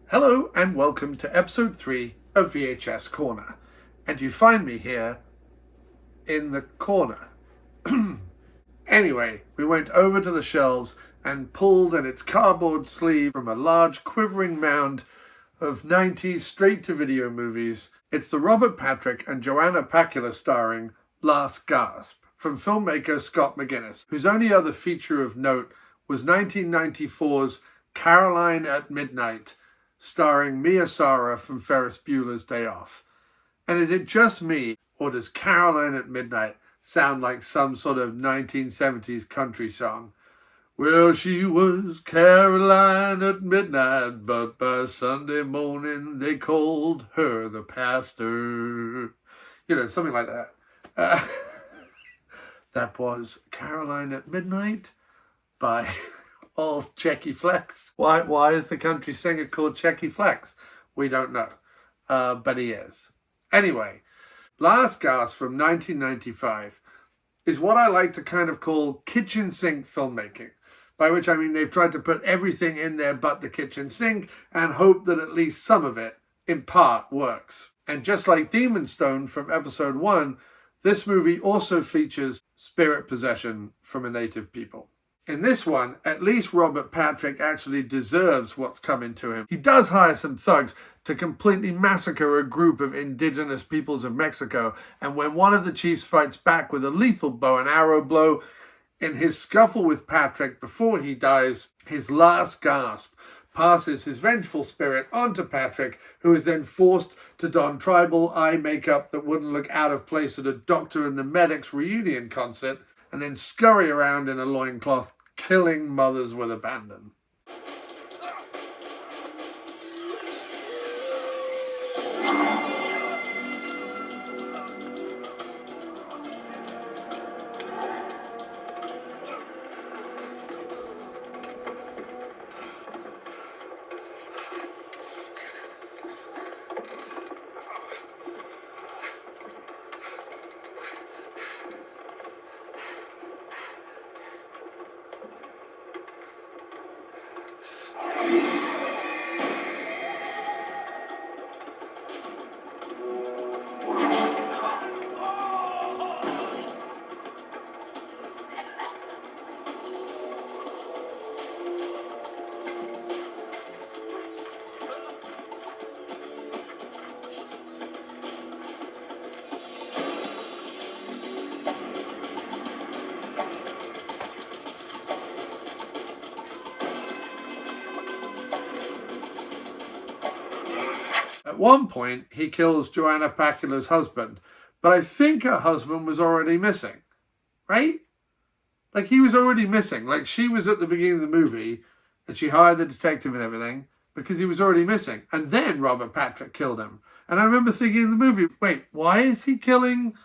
Hello and welcome to episode 3 of VHS Corner. And you find me here in the corner. Anyway, we went over to the shelves and pulled at its cardboard sleeve from a large quivering mound of 90s straight-to-video movies. It's the Robert Patrick and Joanna Pacula starring Last Gasp from filmmaker Scott McGinnis, whose only other feature of note was 1994's Caroline at Midnight, starring Mia Sara from Ferris Bueller's Day Off. And is it just me, or does Caroline at Midnight sound like some sort of 1970s country song? Well, she was Caroline at midnight, but by Sunday morning they called her the pastor. You know, something like that. That was Caroline at Midnight by old Checky Flex. Why is the country singer called Checky Flex? We don't know, but he is. Anyway, Last Gasp from 1995 is what I like to kind of call kitchen sink filmmaking, by which I mean they've tried to put everything in there but the kitchen sink and hope that at least some of it, in part, works. And just like Demon Stone from episode 1, this movie also features spirit possession from a native people. In this one, at least Robert Patrick actually deserves what's coming to him. He does hire some thugs to completely massacre a group of indigenous peoples of Mexico, and when one of the chiefs fights back with a lethal bow and arrow blow, in his scuffle with Patrick before he dies, his last gasp passes his vengeful spirit onto Patrick, who is then forced to don tribal eye makeup that wouldn't look out of place at a Doctor and the Medics reunion concert, and then scurry around in a loincloth, killing mothers with abandon. At one point, he kills Joanna Pacula's husband, but I think her husband was already missing, right? Like, he was already missing. Like, she was at the beginning of the movie, and she hired the detective and everything, because he was already missing. And then Robert Patrick killed him. And I remember thinking in the movie, wait, why is he killing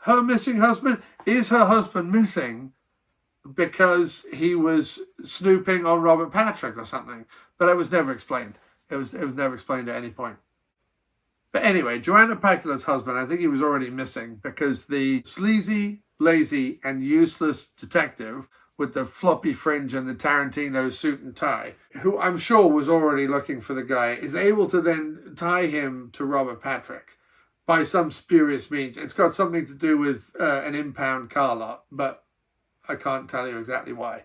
her missing husband? Is her husband missing because he was snooping on Robert Patrick or something? But it was never explained. It was never explained at any point. But anyway, Joanna Pacula's husband, I think he was already missing because the sleazy, lazy, and useless detective with the floppy fringe and the Tarantino suit and tie, who I'm sure was already looking for the guy, is able to then tie him to Robert Patrick by some spurious means. It's got something to do with an impound car lot, but I can't tell you exactly why.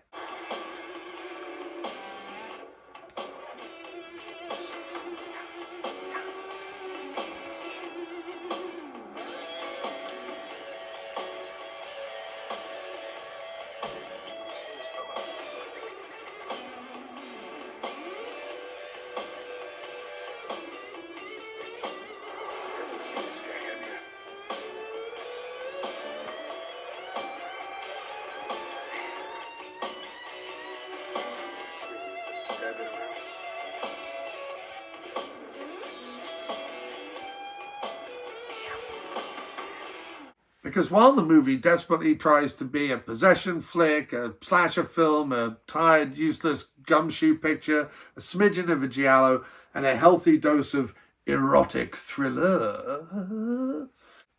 Because while the movie desperately tries to be a possession flick, a slasher film, a tired, useless gumshoe picture, a smidgen of a giallo, and a healthy dose of erotic thriller,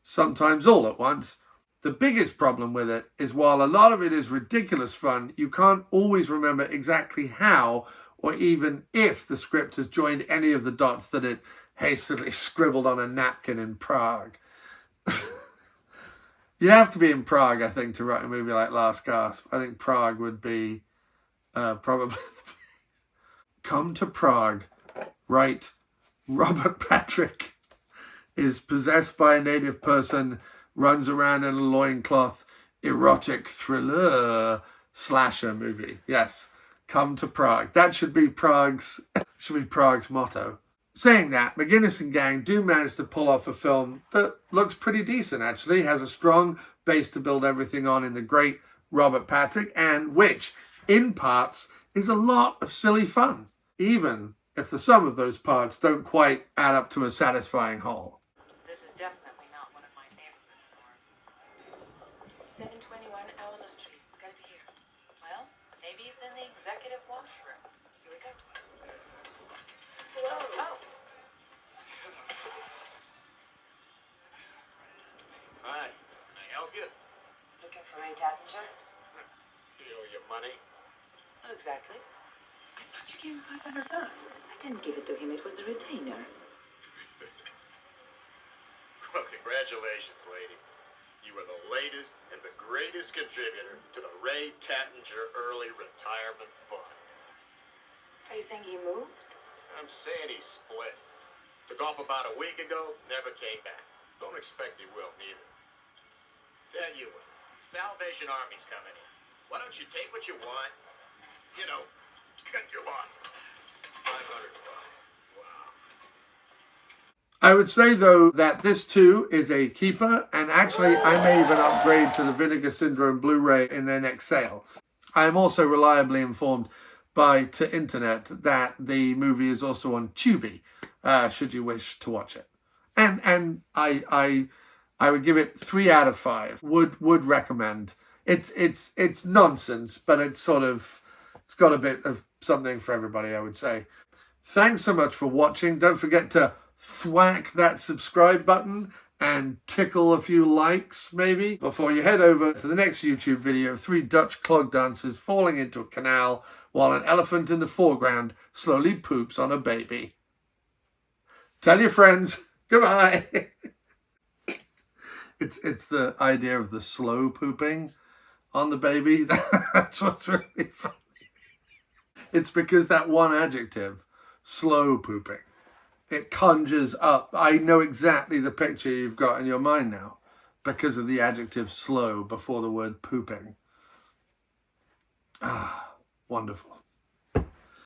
sometimes all at once, the biggest problem with it is while a lot of it is ridiculous fun, you can't always remember exactly how or even if the script has joined any of the dots that it hastily scribbled on a napkin in Prague. You'd have to be in Prague, I think, to write a movie like Last Gasp. I think Prague would be probably... Come to Prague, write Robert Patrick is possessed by a native person, runs around in a loincloth, erotic thriller slasher movie. Yes, come to Prague. That should be Prague's motto. Saying that, McGuinness and gang do manage to pull off a film that looks pretty decent, actually. Has a strong base to build everything on in the great Robert Patrick, and which, in parts, is a lot of silly fun, even if the sum of those parts don't quite add up to a satisfying whole. This is definitely not one of my neighborhoods, Norm. 721 Alamo Street. It's gotta be here. Well, maybe it's in the executive washroom. Here we go. Hello. Oh. Hi. Can I help you? Looking for Ray Tattinger? You owe your money? Not exactly. I thought you gave him $500. I didn't give it to him. It was the retainer. Well, congratulations, lady. You were the latest and the greatest contributor to the Ray Tattinger Early Retirement Fund. Are you saying he moved? I'm saying he split. Took off about a week ago, never came back. Don't expect he will, neither. Tell you what, Salvation Army's coming in. Why don't you take what you want? You know, cut your losses. $500. Wow. I would say, though, that this too is a keeper, and actually I may even upgrade to the Vinegar Syndrome Blu-ray in their next sale. I am also reliably informed by Internet that the movie is also on Tubi, should you wish to watch it. And I would give it 3 out of 5. Would recommend. It's nonsense, but it's got a bit of something for everybody, I would say. Thanks so much for watching. Don't forget to thwack that subscribe button and tickle a few likes, maybe, before you head over to the next YouTube video of 3 Dutch clog dancers falling into a canal while an elephant in the foreground slowly poops on a baby. Tell your friends. Goodbye. It's the idea of the slow pooping on the baby. That's what's really funny. It's because that one adjective, slow pooping, it conjures up. I know exactly the picture you've got in your mind now because of the adjective slow before the word pooping. Ah, wonderful.